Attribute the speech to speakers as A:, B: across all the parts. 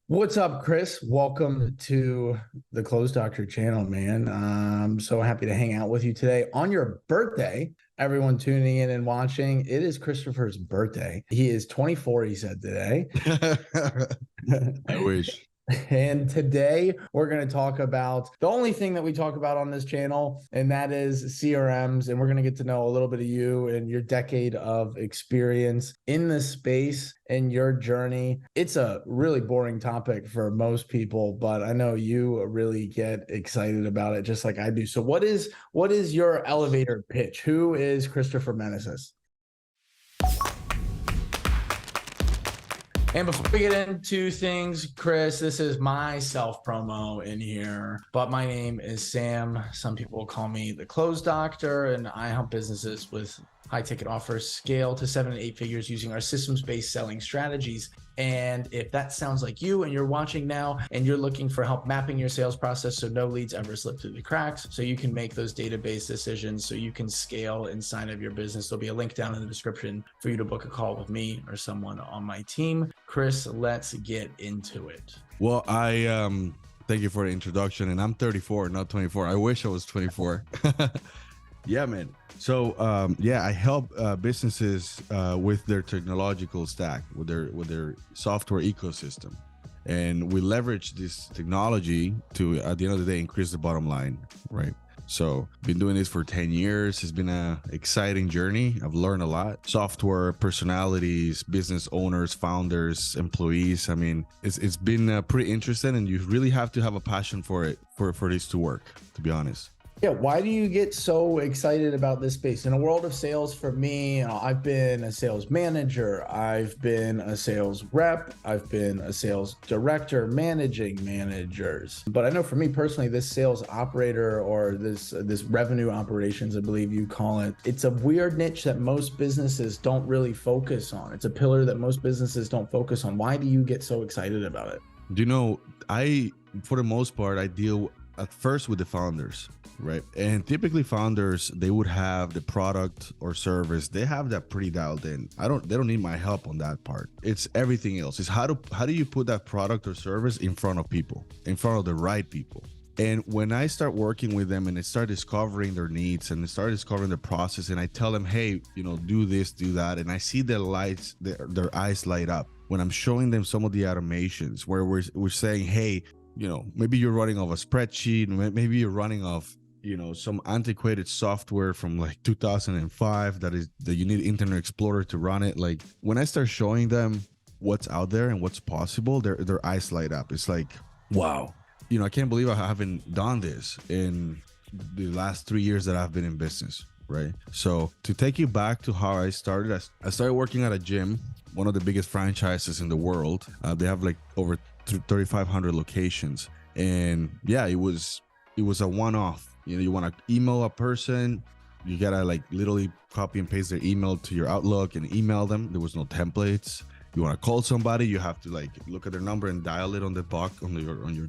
A: What's up, Chris? Welcome to the CloseDR channel, man. I'm so happy to hang out with you today on your birthday. Everyone tuning in and watching, it is Christopher's birthday. He is 24, he said today.
B: I wish.
A: And today we're going to talk about the only thing that we talk about on this channel, and that is CRMs. And we're going to get to know a little bit of you and your decade of experience in the space and your journey. It's a really boring topic for most people, but I know you really get excited about it just like I do. So what is your elevator pitch? Who is Christopher Meneses? And before we get into things, Chris, this is my self-promo in here, but my name is Sam. Some people call me the Close Doctor, and I help businesses with high-ticket offers scale to 7 and 8 figures using our systems-based selling strategies. And if that sounds like you and you're watching now and you're looking for help mapping your sales process so no leads ever slip through the cracks, so you can make those database decisions, so you can scale inside of your business, there'll be a link down in the description for you to book a call with me or someone on my team. Chris, let's get into it.
B: Well, I thank you for the introduction, and I'm 34, not 24. I wish I was 24. Yeah, man. So I help businesses with their technological stack, with their software ecosystem, and we leverage this technology to, at the end of the day, increase the bottom line, right? So been doing this for 10 years. It's been an exciting journey. I've learned a lot. Software personalities, business owners, founders, employees. I mean, it's been pretty interesting, and you really have to have a passion for it for this to work, to be honest.
A: Yeah, why do you get so excited about this space? In a world of sales, for me, I've been a sales manager, I've been a sales rep, I've been a sales director managing managers. But I know for me personally, this sales operator or this revenue operations, I believe you call it, it's a weird niche that most businesses don't really focus on. It's a pillar that most businesses don't focus on. Why do you get so excited about it?
B: Do you know, for the most part, I deal at first with the founders, right? And typically founders, they would have the product or service, they have that pretty dialed in. They don't need my help on that part. It's everything else. It's how do you put that product or service in front of people, in front of the right people. And when I start working with them and I start discovering their needs and I start discovering the process, and I tell them, hey, do this, do that, and I see their lights, their eyes light up when I'm showing them some of the automations where we're saying, hey, maybe you're running off a spreadsheet, maybe you're running off, some antiquated software from like 2005 that you need Internet Explorer to run it. Like when I start showing them what's out there and what's possible, their eyes light up. It's like, wow, I can't believe I haven't done this in the last 3 years that I've been in business, right? So to take you back to how I started working at a gym, one of the biggest franchises in the world. They have like over 3,500 locations, and yeah, it was a one-off. You want to email a person, you gotta like literally copy and paste their email to your Outlook and email them. There was no templates. You want to call somebody, you have to like look at their number and dial it on the box on your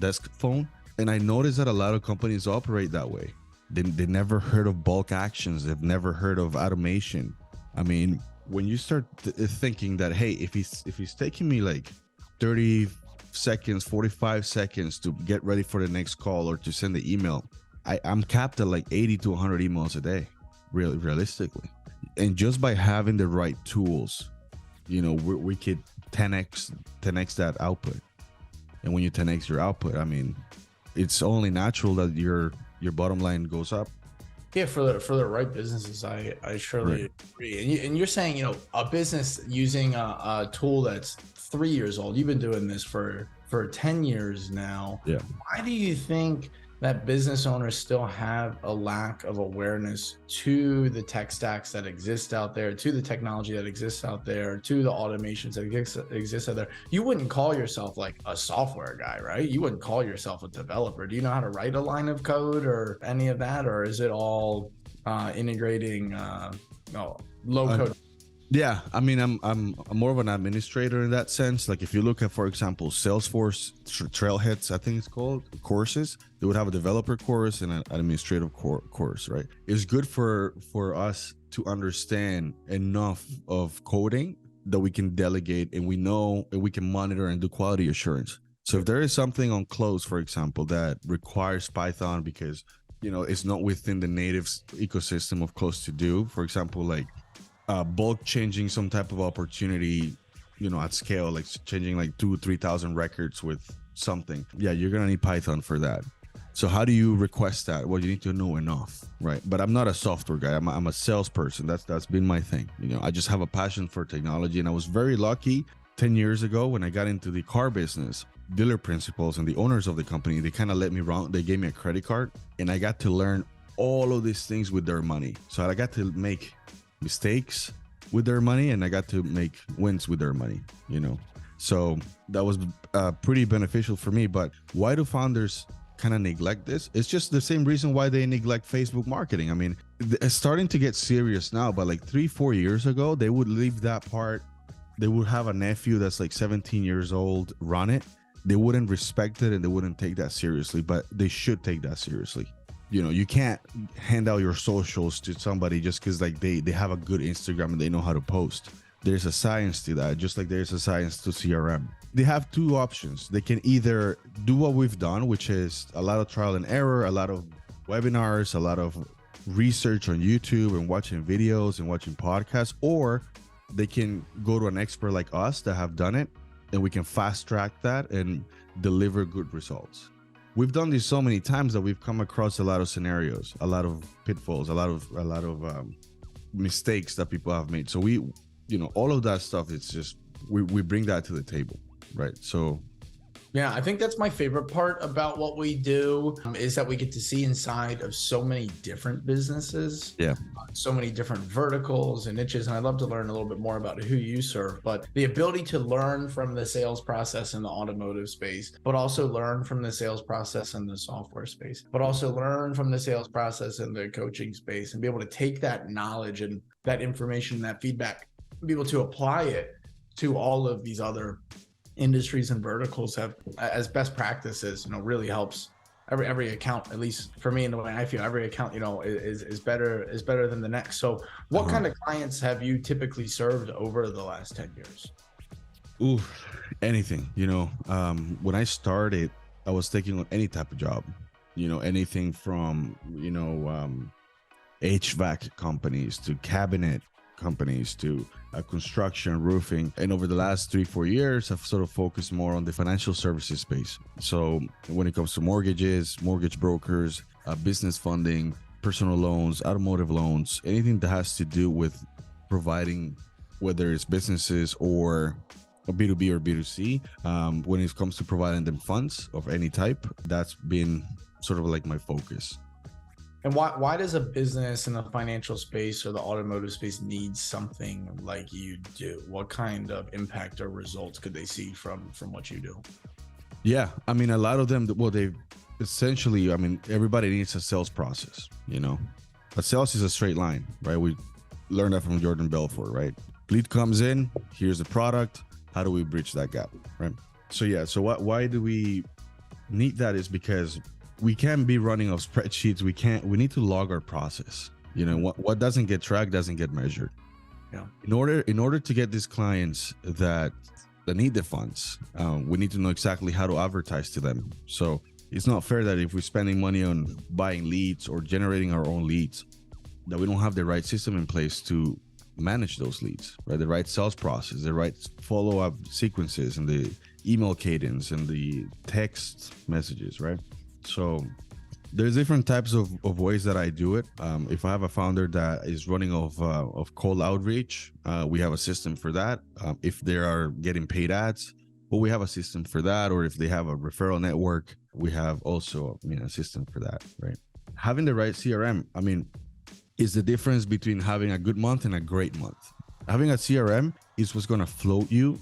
B: desk phone. And I noticed that a lot of companies operate that way. They never heard of bulk actions. They've never heard of automation. I mean, when you start thinking that, hey, if he's taking me like 30 seconds, 45 seconds to get ready for the next call or to send the email, I'm capped at like 80 to 100 emails a day, really realistically. And just by having the right tools, we could 10x that output. And when you 10x your output, I mean, it's only natural that your bottom line goes up.
A: Yeah, for the right businesses, I surely agree. And you're saying, a business using a tool that's 3 years old. You've been doing this for 10 years now.
B: Yeah.
A: Why do you think that business owners still have a lack of awareness to the tech stacks that exist out there, to the technology that exists out there, to the automations that exist out there? You wouldn't call yourself like a software guy, right? You wouldn't call yourself a developer. Do you know how to write a line of code or any of that? Or is it all integrating low code?
B: Yeah, I mean, I'm more of an administrator in that sense. Like if you look at, for example, Salesforce Trailheads, I think it's called, courses, they would have a developer course and an administrative course, right? It's good for us to understand enough of coding that we can delegate, and we know and we can monitor and do quality assurance. So if there is something on Close, for example, that requires Python because, it's not within the native ecosystem of Close to do, for example, like bulk changing some type of opportunity, at scale, like changing like 2,000-3,000 records with something. Yeah, you're going to need Python for that. So how do you request that? Well, you need to know enough, right? But I'm not a software guy. I'm a salesperson. That's been my thing. I just have a passion for technology. And I was very lucky 10 years ago when I got into the car business. Dealer principals and the owners of the company, they kind of let me run. They gave me a credit card, and I got to learn all of these things with their money. So I got to make mistakes with their money, and I got to make wins with their money, So that was pretty beneficial for me. But why do founders kind of neglect this? It's just the same reason why they neglect Facebook marketing. I mean, it's starting to get serious now, but like 3-4 years ago, they would leave that part. They would have a nephew that's like 17 years old run it. They wouldn't respect it, and they wouldn't take that seriously, but they should take that seriously. You can't hand out your socials to somebody just because like they have a good Instagram and they know how to post. There's a science to that, just like there's a science to CRM. They have two options. They can either do what we've done, which is a lot of trial and error, a lot of webinars, a lot of research on YouTube and watching videos and watching podcasts, or they can go to an expert like us that have done it, and we can fast track that and deliver good results. We've done this so many times that we've come across a lot of scenarios, a lot of pitfalls, a lot of mistakes that people have made. So we, all of that stuff, it's just, we bring that to the table, right? So
A: yeah, I think that's my favorite part about what we do, is that we get to see inside of so many different businesses.
B: Yeah.
A: So many different verticals and niches. And I'd love to learn a little bit more about who you serve, but the ability to learn from the sales process in the automotive space, but also learn from the sales process in the software space, but also learn from the sales process in the coaching space, and be able to take that knowledge and that information, that feedback, and be able to apply it to all of these other industries and verticals have as best practices, really helps every account, at least for me, in the way I feel, every account, is better than the next. So what kind of clients have you typically served over the last 10 years?
B: Ooh, anything, when I started, I was taking on any type of job, anything from, HVAC companies to cabinet companies to construction, roofing. And over the last 3-4 years, I've sort of focused more on the financial services space. So when it comes to mortgages, mortgage brokers, business funding, personal loans, automotive loans, anything that has to do with providing, whether it's businesses or B2B or B2C, when it comes to providing them funds of any type, that's been sort of like my focus.
A: And why does a business in the financial space or the automotive space need something like you do? What kind of impact or results could they see from what you do?
B: Yeah, I mean, a lot of them, well, they essentially, I mean, everybody needs a sales process, A sales is a straight line, right? We learned that from Jordan Belfort, right? Lead comes in, here's the product. How do we bridge that gap, right? So yeah, so why do we need that is because we can't be running off spreadsheets. We need to log our process. What doesn't get tracked doesn't get measured.
A: Yeah.
B: In order to get these clients that need the funds, we need to know exactly how to advertise to them. So it's not fair that if we're spending money on buying leads or generating our own leads, that we don't have the right system in place to manage those leads, right? The right sales process, the right follow-up sequences, and the email cadence and the text messages, right? So there's different types of ways that I do it. If I have a founder that is running of cold outreach, we have a system for that. If they are getting paid ads, well, we have a system for that. Or if they have a referral network, we have also a system for that, right? Having the right CRM, is the difference between having a good month and a great month. Having a CRM is what's going to float you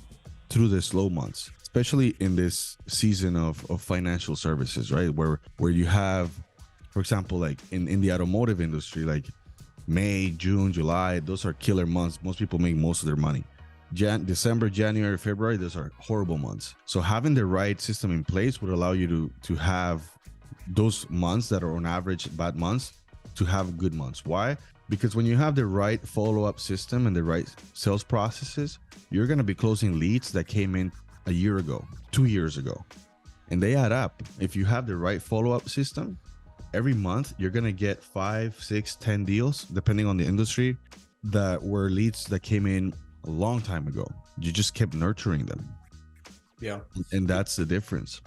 B: through the slow months, especially in this season of financial services, right? Where you have, for example, like in the automotive industry, like May, June, July, those are killer months. Most people make most of their money. December, January, February, those are horrible months. So having the right system in place would allow you to have those months that are on average bad months to have good months. Why? Because when you have the right follow-up system and the right sales processes, you're going to be closing leads that came in a year ago, 2 years ago, and they add up. If you have the right follow-up system, every month you're going to get 5, 6, 10 deals, depending on the industry, that were leads that came in a long time ago. You just kept nurturing them.
A: Yeah.
B: And that's the difference.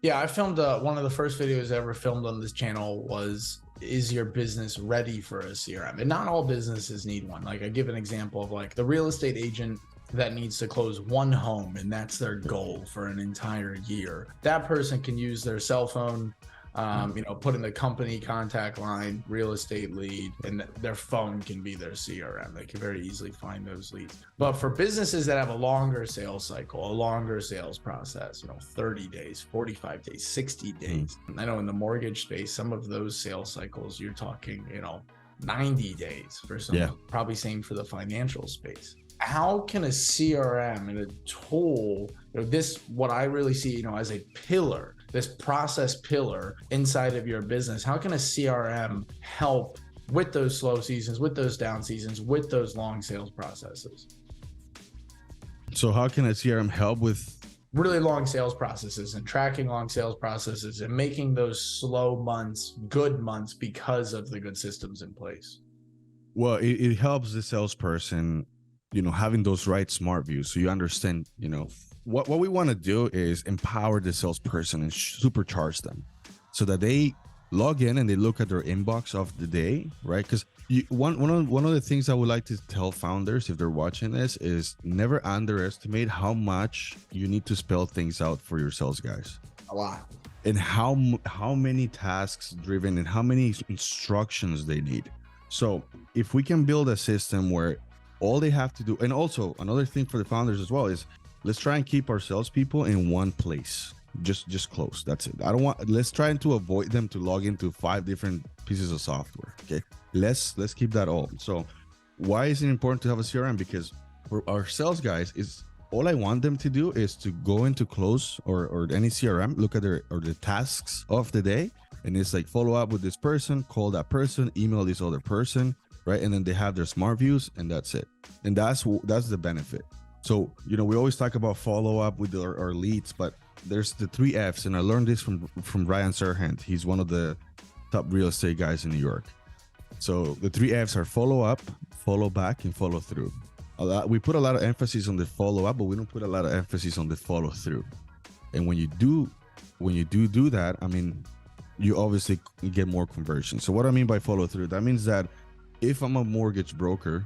A: Yeah, I filmed one of the first videos I ever filmed on this channel was, is your business ready for a CRM? And not all businesses need one. Like I give an example of like the real estate agent that needs to close one home and that's their goal for an entire year. That person can use their cell phone, put in the company contact line, real estate lead, and their phone can be their CRM. They can very easily find those leads. But for businesses that have a longer sales cycle, a longer sales process, 30 days, 45 days, 60 days. I know in the mortgage space, some of those sales cycles, you're talking, 90 days for some, probably same for the financial space. How can a CRM and a tool, what I really see, as a pillar, this process pillar inside of your business, how can a CRM help with those slow seasons, with those down seasons, with those long sales processes?
B: So how can a CRM help with
A: really long sales processes and tracking long sales processes and making those slow months good months because of the good systems in place?
B: Well, it helps the salesperson, having those right smart views. So you understand, what we want to do is empower the salesperson and supercharge them so that they log in and they look at their inbox of the day, right? Because one of the things I would like to tell founders if they're watching this is never underestimate how much you need to spell things out for your sales guys.
A: A lot.
B: And how many tasks driven and how many instructions they need. So if we can build a system where all they have to do, and also another thing for the founders as well is let's try and keep our salespeople in one place, just close. That's it. Let's try to avoid them to log into 5 different pieces of software. Okay, let's keep that all. So why is it important to have a CRM? Because for our sales guys, is all I want them to do is to go into Close or any CRM, look at the tasks of the day, and it's like follow up with this person, call that person, email this other person, right? And then they have their smart views, and that's it. And that's the benefit. So, we always talk about follow up with our leads, but there's the 3 F's, and I learned this from Ryan Serhant. He's one of the top real estate guys in New York. So the 3 F's are follow up, follow back, and follow through. We put a lot of emphasis on the follow up, but we don't put a lot of emphasis on the follow through. And when you do that, I mean, you obviously get more conversion. So what I mean by follow through, that means that if I'm a mortgage broker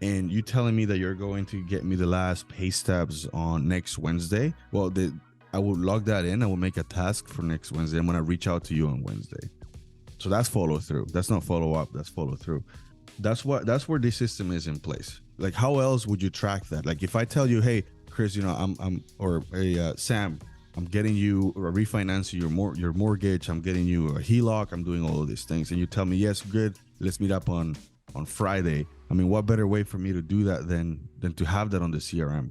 B: and you telling me that you're going to get me the last pay stubs on next Wednesday, well, I will log that in. I will make a task for next Wednesday. I'm going to reach out to you on Wednesday. So that's follow through. That's not follow up. That's follow through. That's where this system is in place. Like, how else would you track that? Like, if I tell you, hey, Chris, Sam, I'm getting you or refinancing your mortgage. I'm getting you a HELOC. I'm doing all of these things. And you tell me, yes, good. Let's meet up on Friday. I mean, what better way for me to do that than to have that on the CRM?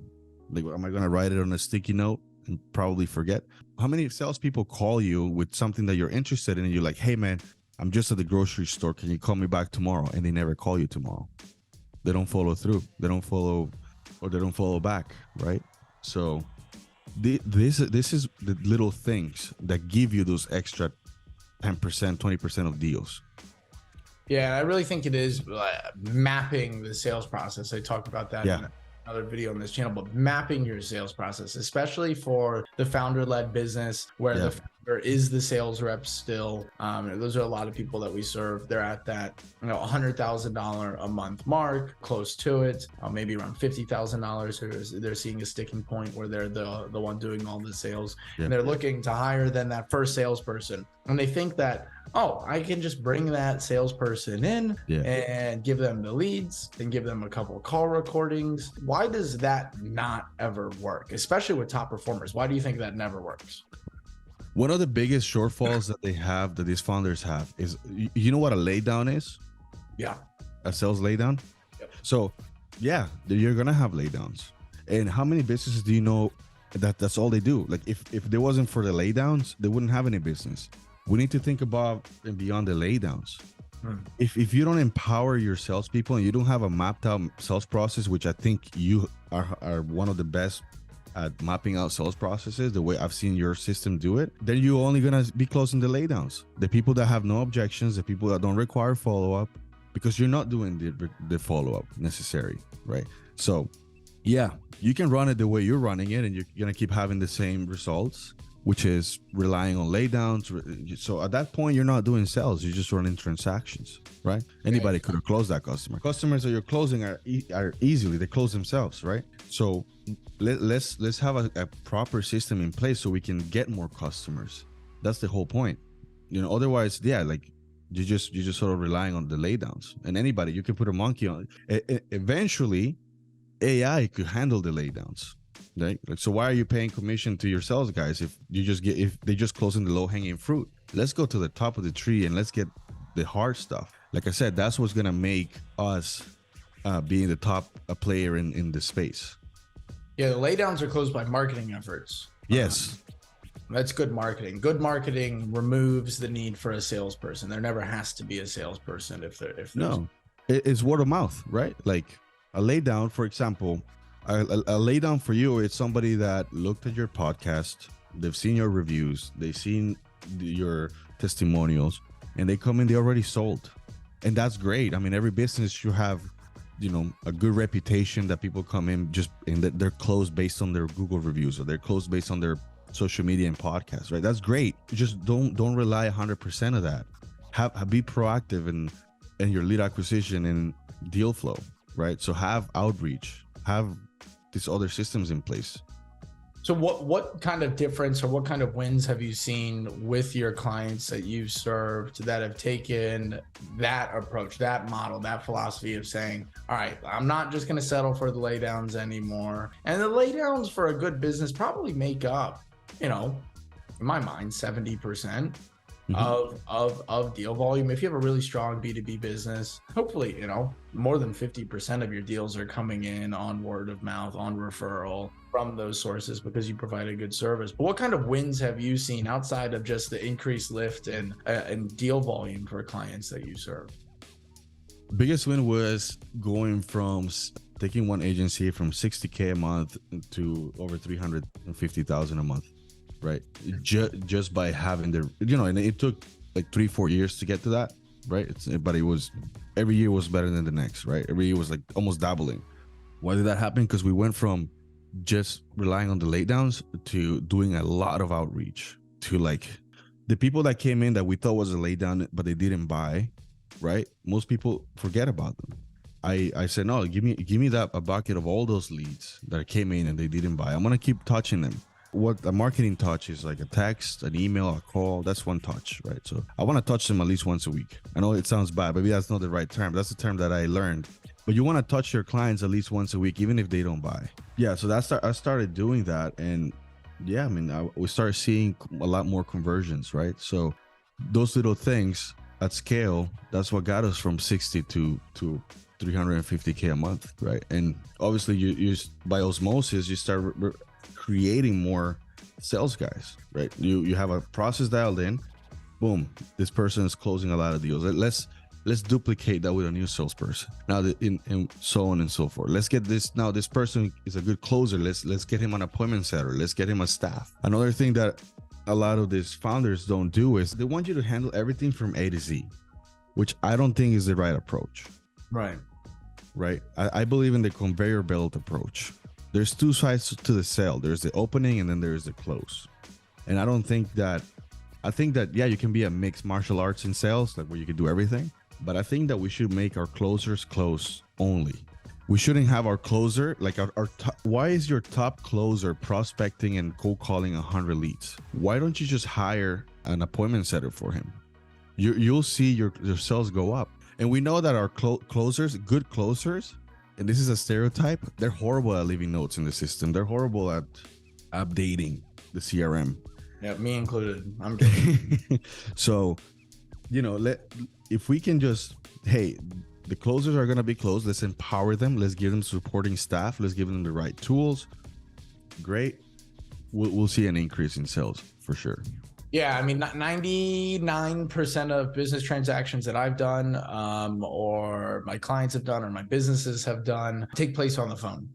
B: Like, am I going to write it on a sticky note and probably forget? How many salespeople call you with something that you're interested in and you're like, hey, man, I'm just at the grocery store. Can you call me back tomorrow? And they never call you tomorrow. They don't follow through. They don't follow back, right? So this is the little things that give you those extra 10%, 20% of deals.
A: Yeah, I really think it is mapping the sales process. I talked about that in another video on this channel, but mapping your sales process, especially for the founder-led business where the founder is the sales rep still. Those are a lot of people that we serve. They're at that $100,000 a month mark, close to it, maybe around $50,000. They're seeing a sticking point where they're the one doing all the sales, and they're looking to hire then that first salesperson, and they think that, oh, I can just bring that salesperson in and give them the leads and give them a couple of call recordings. Why does that not ever work, especially with top performers? Why do you think that never works?
B: One of the biggest shortfalls that these founders have is, you know what a laydown is?
A: Yeah. A
B: sales laydown?
A: Yep.
B: So, yeah, you're going to have laydowns. And how many businesses do you know that's all they do? Like, if there wasn't for the laydowns, they wouldn't have any business. We need to think about and beyond the laydowns. If you don't empower your salespeople and you don't have a mapped out sales process, which I think you are one of the best at mapping out sales processes, the way I've seen your system do it, then you're only gonna be closing the laydowns, the people that have no objections, the people that don't require follow-up, because you're not doing the follow-up necessary, right? So yeah, you can run it the way you're running it and you're gonna keep having the same results, which is relying on laydowns. So at that point, you're not doing sales, you're just running transactions, right? Anybody could have closed that customer. Customers that you're closing are easily, they close themselves, right? So let's have a proper system in place so we can get more customers. That's the whole point. Otherwise, yeah, like you're just sort of relying on the laydowns. And anybody, you can put a monkey on it. Eventually, AI could handle the laydowns. Right? Like, so why are you paying commission to your sales guys if they just closing the low-hanging fruit? Let's go to the top of the tree and let's get the hard stuff. Like I said, that's what's gonna make us being the top player in the space.
A: Yeah, the laydowns are closed by marketing efforts.
B: Yes.
A: That's good marketing. Good marketing removes the need for a salesperson. There never has to be a salesperson if
B: no, it's word of mouth, right? Like a laydown, for example. A laydown for you, it's somebody that looked at your podcast, they've seen your reviews, they've seen your testimonials, and they come in, they already sold. And that's great. I mean, every business should have, a good reputation that people come in and that they're closed based on their Google reviews, or they're closed based on their social media and podcasts, right? That's great. Just don't rely 100% of that. Be proactive in your lead acquisition and deal flow, right? So have outreach, have these other systems in place.
A: So what kind of difference or what kind of wins have you seen with your clients that you've served that have taken that approach, that model, that philosophy of saying, all right, I'm not just going to settle for the laydowns anymore. And the laydowns for a good business probably make up, in my mind, 70% of deal volume. If you have a really strong B2B business, hopefully, more than 50% of your deals are coming in on word of mouth, on referral from those sources because you provide a good service. But what kind of wins have you seen outside of just the increased lift and deal volume for clients that you serve?
B: Biggest win was going from taking one agency from $60K a month to over $350,000 a month. Right, just by having and it took like 3-4 years to get to that, right? But it was every year was better than the next, right? Every year was like almost doubling. Why did that happen? Because we went from just relying on the laydowns to doing a lot of outreach to like the people that came in that we thought was a laydown, but they didn't buy, right? Most people forget about them. I said, no, give me a bucket of all those leads that came in and they didn't buy. I'm gonna keep touching them. What a marketing touch is, like a text, an email, a call, that's one touch, right? So I want to touch them at least once a week. I know it sounds bad, maybe that's not the right term. That's the term that I learned. But you want to touch your clients at least once a week, even if they don't buy. Yeah, so I started doing that. And yeah, I mean, we started seeing a lot more conversions, right? So those little things at scale, that's what got us from 60 to 350K a month, right? And obviously you by osmosis, you start creating more sales guys, right? You have a process dialed in, boom, this person is closing a lot of deals. Let's duplicate that with a new salesperson now, and so on and so forth. Let's get this, now this person is a good closer, let's get him an appointment setter, let's get him a staff. Another thing that a lot of these founders don't do is they want you to handle everything from A to Z, which I don't think is the right approach. Right. I believe in the conveyor belt approach. There's two sides to the sale. There's the opening and then there's the close. And I think that, yeah, you can be a mixed martial arts in sales, like where you can do everything. But I think that we should make our closers close only. We shouldn't have our closer, like why is your top closer prospecting and cold calling 100 leads? Why don't you just hire an appointment setter for him? You'll see your sales go up. And we know that our closers, good closers, and this is a stereotype, they're horrible at leaving notes in the system. They're horrible at updating the CRM.
A: Yeah, me included. I'm kidding.
B: So, if we can just, hey, the closers are going to be closed. Let's empower them. Let's give them supporting staff. Let's give them the right tools. Great. We'll see an increase in sales for sure.
A: Yeah, I mean, 99% of business transactions that I've done, or my clients have done, or my businesses have done, take place on the phone.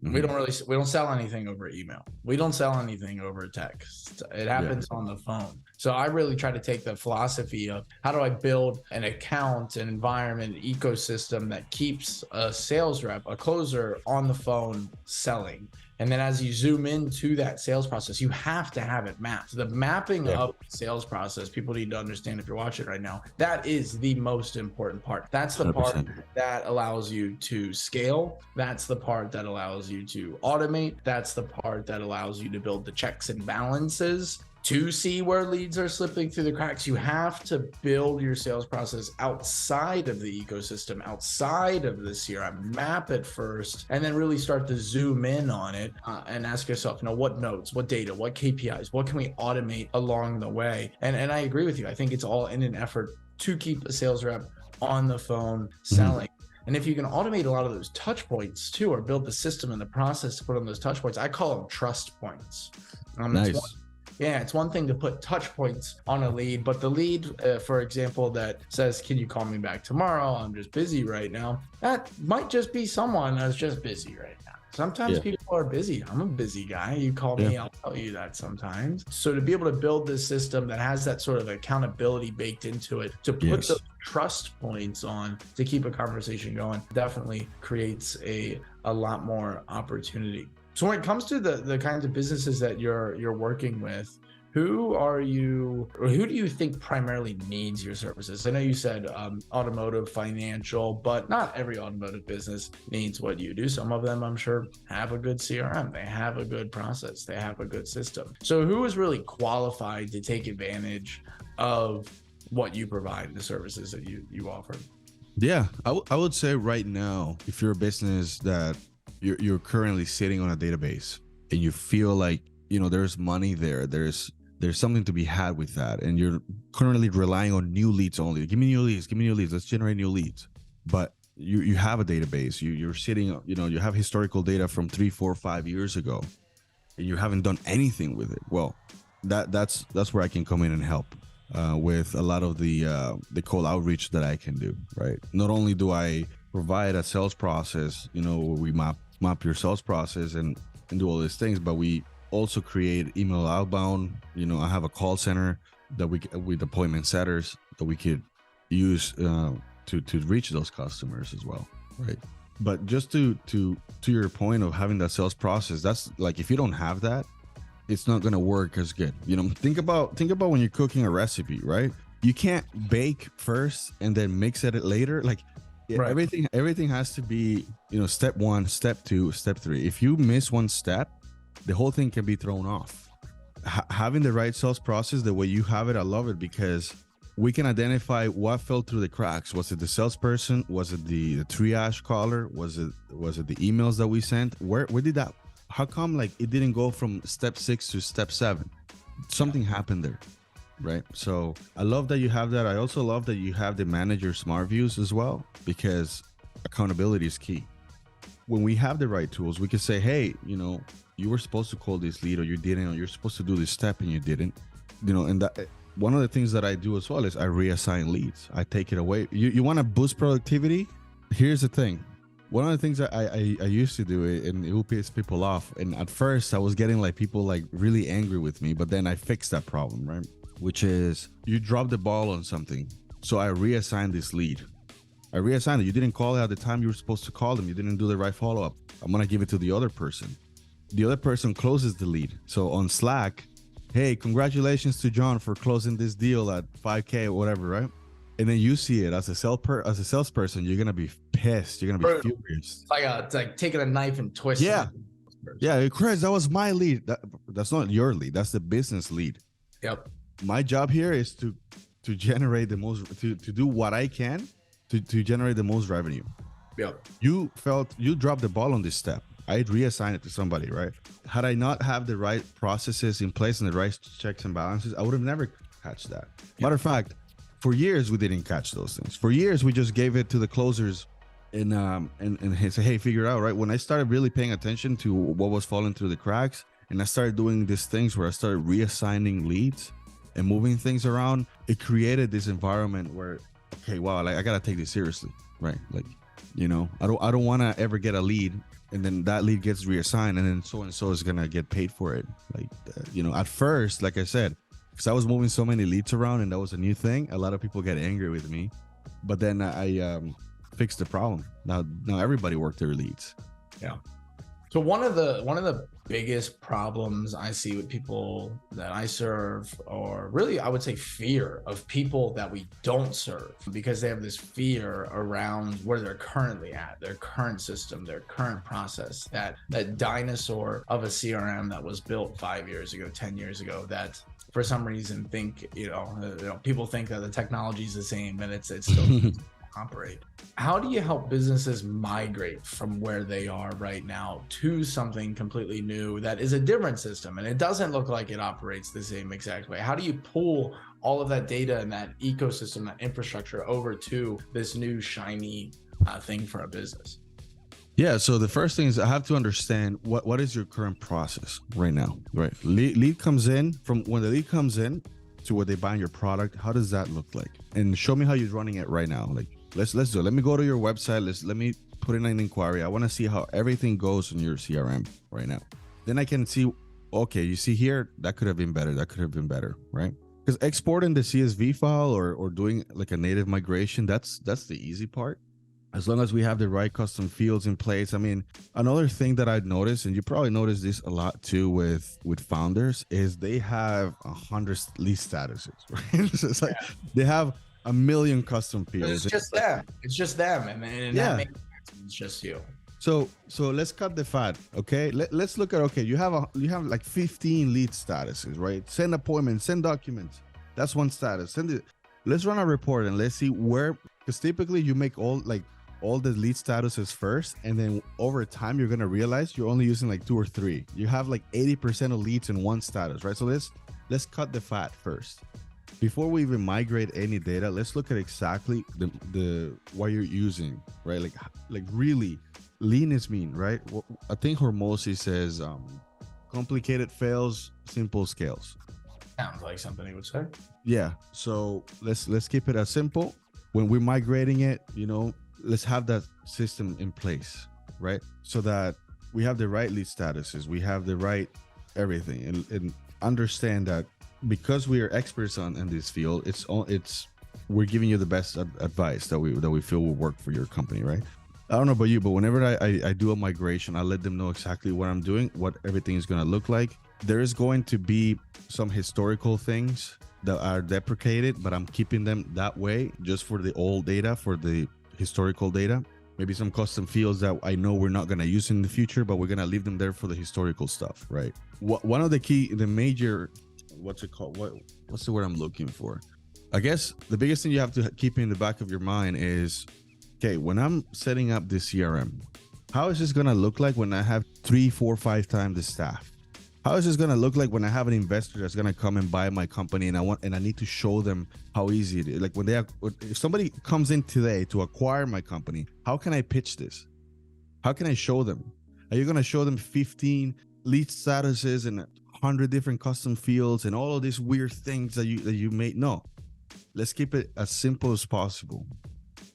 A: We don't sell anything over email. We don't sell anything over text. It happens on the phone. So I really try to take the philosophy of how do I build an account, an environment, ecosystem that keeps a sales rep, a closer on the phone selling. And then as you zoom into that sales process, you have to have it mapped. The mapping of the sales process, people need to understand if you're watching right now, that is the most important part. That's the 100%. Part that allows you to scale. That's the part that allows you to automate. That's the part that allows you to build the checks and balances to see where leads are slipping through the cracks. You have to build your sales process outside of the ecosystem, outside of the CRM, map it first, and then really start to zoom in on it and ask yourself, what nodes, what data, what KPIs, what can we automate along the way? And I agree with you. I think it's all in an effort to keep a sales rep on the phone selling. And if you can automate a lot of those touch points too, or build the system and the process to put on those touch points, I call them trust points.
B: Nice.
A: It's one thing to put touch points on a lead, but the lead, for example, that says, can you call me back tomorrow? I'm just busy right now. That might just be someone that's just busy right now. Sometimes people are busy. I'm a busy guy. You call me, I'll tell you that sometimes. So to be able to build this system that has that sort of accountability baked into it, to put those trust points on to keep a conversation going, definitely creates a lot more opportunity. So when it comes to the kinds of businesses that you're working with, who do you think primarily needs your services? I know you said automotive, financial, but not every automotive business needs what you do. Some of them, I'm sure, have a good CRM. They have a good process. They have a good system. So who is really qualified to take advantage of what you provide, the services that you offer?
B: Yeah, I would say right now, if you're a business that you're currently sitting on a database and you feel like, there's money there, there's something to be had with that, and you're currently relying on new leads only. Give me new leads, let's generate new leads. But you have a database, you're sitting, you have historical data from 3, 4, 5 years ago, and you haven't done anything with it. Well, that's where I can come in and help with a lot of the cold outreach that I can do, right? Not only do I provide a sales process, where we map your sales process and do all these things, but we also create email outbound. I have a call center that with appointment setters that we could use to reach those customers as well, right? But just to your point of having that sales process, that's like, if you don't have that, it's not going to work as good. Think about when you're cooking a recipe, right? You can't bake first and then mix it later. Like, everything has to be, step 1, step 2, step 3. If you miss one step, the whole thing can be thrown off. Having the right sales process, the way you have it, I love it, because we can identify what fell through the cracks. Was it the salesperson? Was it the triage caller? Was it the emails that we sent? Where did that? How come it didn't go from step 6 to step 7? Something happened there. Right. So I love that you have that. I also love that you have the manager smart views as well, because accountability is key. When we have the right tools, we can say, hey, you were supposed to call this lead, or you didn't, or you're supposed to do this step and you didn't, and that one of the things that I do as well is I reassign leads. I take it away. You want to boost productivity? Here's the thing. One of the things that I used to do it, and it will piss people off. And at first I was getting people really angry with me, but then I fixed that problem, right? Which is, you dropped the ball on something. So I reassigned this lead. I reassigned it. You didn't call it at the time you were supposed to call them. You didn't do the right follow-up. I'm going to give it to the other person. The other person closes the lead. So on Slack, hey, congratulations to John for closing this deal at 5K or whatever, right? And then you see it as a salesperson, you're going to be pissed. You're going to be furious.
A: It's like taking a knife and twisting it.
B: Yeah, Chris, that was my lead. That's not your lead. That's the business lead.
A: Yep.
B: My job here is to generate the most, to do what I can to generate the most revenue.
A: Yep.
B: You dropped the ball on this step. I'd reassign it to somebody, right? Had I not have the right processes in place and the right checks and balances, I would have never catched that. Yep. Matter of fact, for years we didn't catch those things. For years we just gave it to the closers and say, hey, figure it out, right? When I started really paying attention to what was falling through the cracks, and I started doing these things where I started reassigning leads, and moving things around, it created this environment where, okay, wow, like I gotta take this seriously, right? Like, you know, I don't want to ever get a lead and then that lead gets reassigned and then so and so is gonna get paid for it. Like, you know, at first, like I said, because I was moving so many leads around and that was a new thing, a lot of people get angry with me. But then I fixed the problem. Now everybody worked their leads.
A: Yeah. So one of the biggest problems I see with people that I serve, or really I would say fear of people that we don't serve, because they have this fear around where they're currently at, their current system, their current process, that dinosaur of a CRM that was built 5 years ago, 10 years ago, that for some reason think, people think that the technology is the same and it's still operate. How do you help businesses migrate from where they are right now to something completely new that is a different system and it doesn't look like it operates the same exact way? How do you pull all of that data and that ecosystem, that infrastructure over to this new shiny thing for a business?
B: Yeah, so the first thing is I have to understand what is your current process right now, right? Lead comes in, from when the lead comes in to where they buy your product, how does that look like? And show me how you're running it right now. Like, let's do it. Let me go to your website. Let me put in an inquiry. I want to see how everything goes in your CRM right now. Then I can see, okay, you see here, that could have been better. That could have been better, right? Because exporting the CSV file or doing like a native migration, that's the easy part. As long as we have the right custom fields in place. I mean, another thing that I'd noticed, and you probably notice this a lot too with founders, is they have 100 lead statuses, right? So it's like they have a million custom fields.
A: It's just them. It's just them, and that makes sense. It's just you.
B: So let's cut the fat, okay? Let's look at, okay, you have like 15 lead statuses, right? Send appointments, send documents. That's one status. Send it. Let's run a report and let's see where, because typically you make all the lead statuses first, and then over time you're gonna realize you're only using like 2 or 3. You have like 80% of leads in one status, right? So let's cut the fat first. Before we even migrate any data, let's look at exactly the what you're using, right? Like really, lean is mean, right? Well, I think Hormozy says complicated fails, simple scales.
A: Sounds like something he would say.
B: Yeah. So let's keep it as simple. When we're migrating it, let's have that system in place, right? So that we have the right lead statuses, we have the right everything, and understand that because we are experts in this field, we're giving you the best advice that we feel will work for your company, right? I don't know about you, but whenever I do a migration, I let them know exactly what I'm doing, what everything is going to look like. There is going to be some historical things that are deprecated, but I'm keeping them that way just for the old data, for the historical data. Maybe some custom fields that I know we're not going to use in the future, but we're going to leave them there for the historical stuff, right? One of the major, what's it called? What's the word I'm looking for? I guess the biggest thing you have to keep in the back of your mind is, okay, when I'm setting up this CRM, how is this going to look like when I have 3, 4, 5 times the staff? How is this going to look like when I have an investor that's going to come and buy my company and I need to show them how easy it is? Like if somebody comes in today to acquire my company, how can I pitch this? How can I show them? Are you going to show them 15 lead statuses and 100 different custom fields and all of these weird things that you made? No, let's keep it as simple as possible.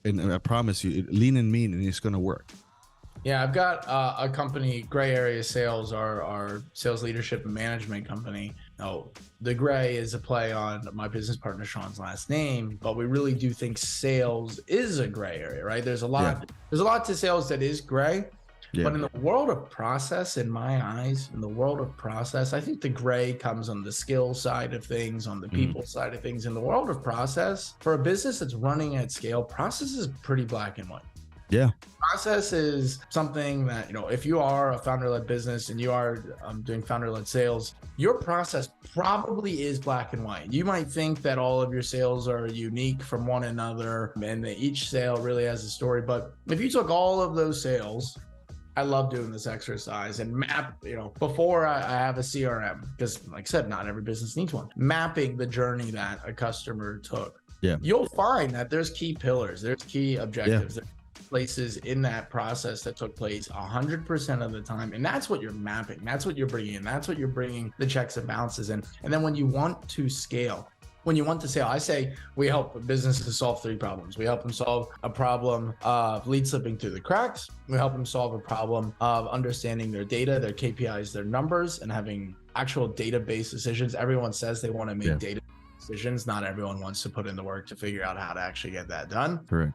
B: And I promise you, lean and mean, and it's going to work.
A: Yeah, I've got a company, Gray Area Sales, our sales leadership and management company. The Gray is a play on my business partner Sean's last name, but we really do think sales is a gray area, right? There's a lot to sales that is gray, but in the world of process, in my eyes, I think the gray comes on the skill side of things, on the people side of things. In the world of process, for a business that's running at scale, process is pretty black and white.
B: Yeah.
A: Process is something that, if you are a founder-led business and you are doing founder-led sales, your process probably is black and white. You might think that all of your sales are unique from one another and that each sale really has a story. But if you took all of those sales, I love doing this exercise and map, before I have a CRM, because like I said, not every business needs one, mapping the journey that a customer took.
B: Yeah.
A: You'll find that there's key pillars, there's key objectives.
B: Yeah.
A: Places in that process that took place 100% of the time, and that's what you're mapping, that's what you're bringing in, that's what you're bringing the checks and balances in. And then when you want to scale, when you want the sale, I say we help businesses solve 3 problems. We help them solve a problem of lead slipping through the cracks. We help them solve a problem of understanding their data, their KPIs, their numbers, and having actual database decisions. Everyone says they want to make data decisions. Not everyone wants to put in the work to figure out how to actually get that done.
B: Correct.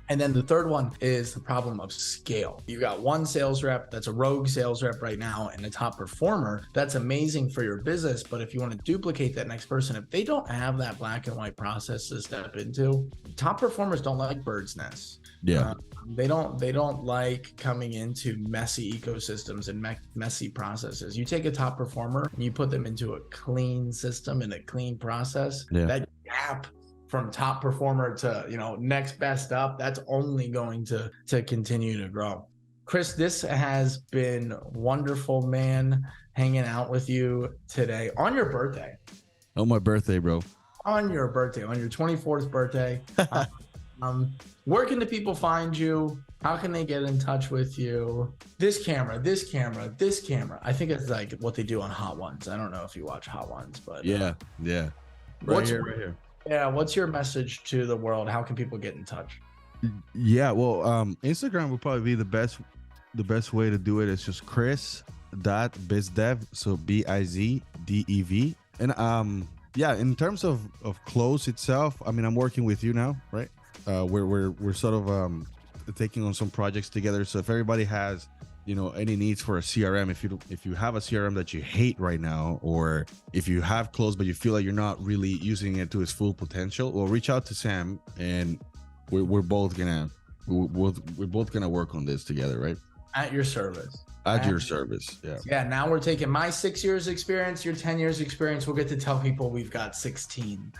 A: And then the third one is the problem of scale. You got one sales rep that's a rogue sales rep right now and a top performer. That's amazing for your business. But if you want to duplicate that next person, if they don't have that black and white process to step into, top performers don't like bird's nests.
B: Yeah.
A: They don't like coming into messy ecosystems and messy processes. You take a top performer and you put them into a clean system and a clean process. That gap from top performer to, next best up, that's only going to continue to grow. Chris, this has been wonderful, man, hanging out with you today on your birthday.
B: On my birthday, bro.
A: On your birthday, on your 24th birthday. Where can the people find you? How can they get in touch with you? This camera. I think it's like what they do on Hot Ones. I don't know if you watch Hot Ones, but
B: yeah. Right here.
A: Yeah, what's your message to the world? How can people get in touch?
B: Yeah, well, Instagram would probably be the best way to do it. It's just chris.bizdev, so BIZDEV. And in terms of Close itself, I mean, I'm working with you now, right? We're sort of taking on some projects together. So if everybody has any needs for a CRM, if you have a CRM that you hate right now, or if you have Close but you feel like you're not really using it to its full potential, well, reach out to Sam, and we're both gonna work on this together, right?
A: At your service.
B: At your service.
A: Yeah. Now we're taking my 6 years experience, your 10 years experience. We'll get to tell people we've got 16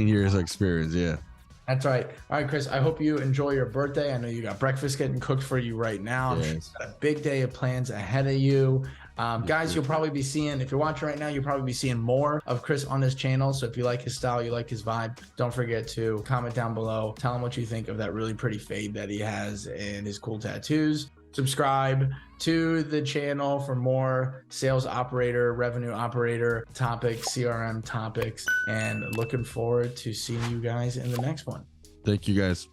B: years of experience. Yeah.
A: That's right. All right, Chris, I hope you enjoy your birthday. I know you got breakfast getting cooked for you right now.
B: Yes.
A: I'm sure you've got a big day of plans ahead of you. Guys, you'll probably be seeing, if you're watching right now, you'll probably be seeing more of Chris on his channel. So if you like his style, you like his vibe, don't forget to comment down below. Tell him what you think of that really pretty fade that he has and his cool tattoos. Subscribe to the channel for more sales operator, revenue operator topics, CRM topics, and looking forward to seeing you guys in the next one.
B: Thank you, guys.